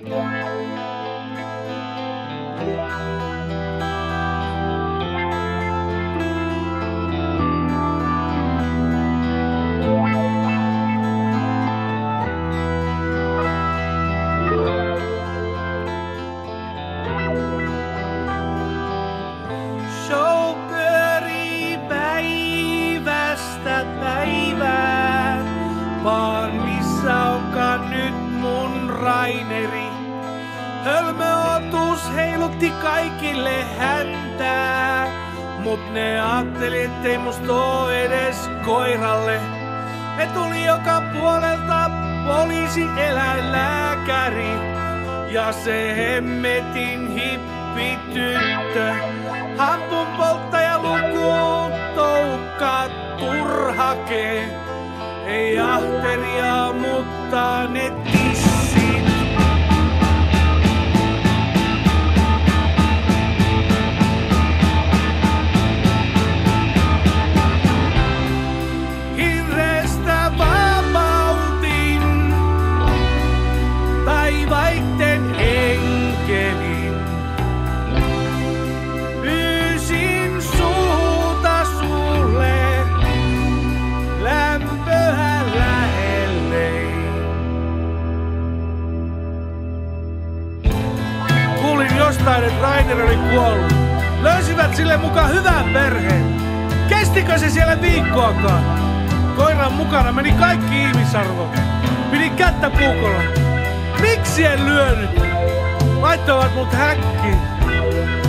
Show pyörii päivästä päivään, vaan missä onkaan nyt mun Raineri? Hölmöotus heilutti kaikille häntää, mut ne ajatteli, ettei musta oo edes koiralle. Me tuli joka puolelta poliisieläinlääkäri ja se hemmetin hippityttö. Hampun polttaja lukuun toukkaa turhake. Ei ahteria, mutta ne tissit. Hirreestä vapautin taivaitten enkelin. Pyysin sulta sulle lämpöä lähellei. Kuulin jostain, että Rainer oli kuollut. Löysivät sille mukaan hyvän perheen. Kestikö se siellä viikkoakaan? Koiran mukana meni kaikki ihmisarvo. Pidin kättä puukolla. Miksi en lyönyt? Laittoivat mut häkkiin.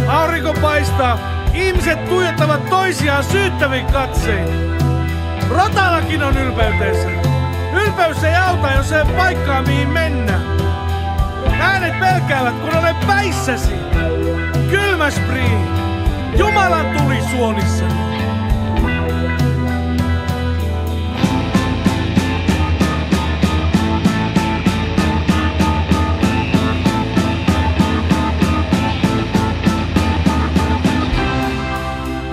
Aurinko paistaa. Ihmiset tuijottavat toisiaan syyttävin katsein. Rotallakin on ylpeytensä. Ylpeys ei auta, jos ei paikkaa mihin mennä. Äänet pelkäävät, kun olen päissäsi. Kylmä sprii. Jumalan tuli suonissa.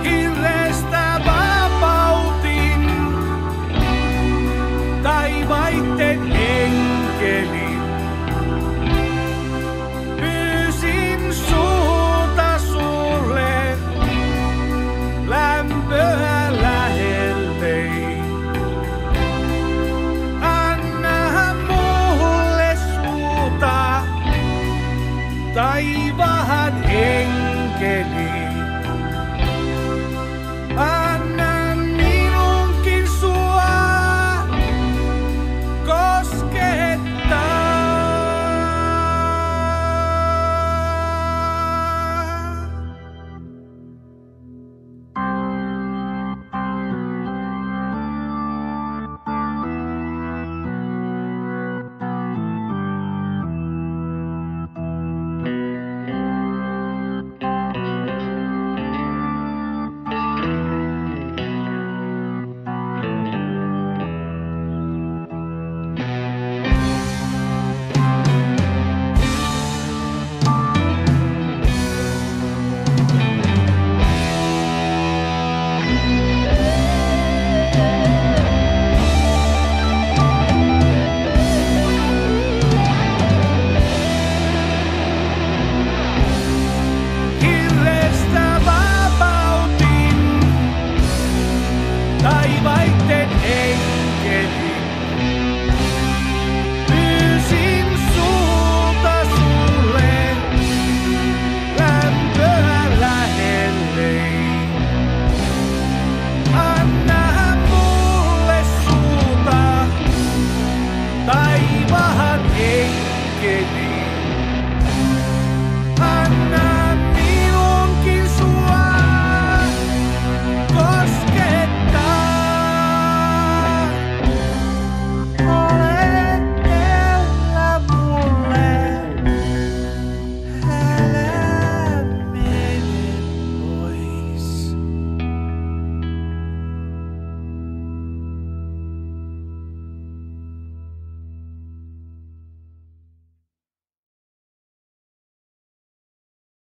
Hirreestä vapautin taivaitten enkelin. Pyysin sulta sulle lämpöä lähellei. Anna mulle sulta taivaan enkeli.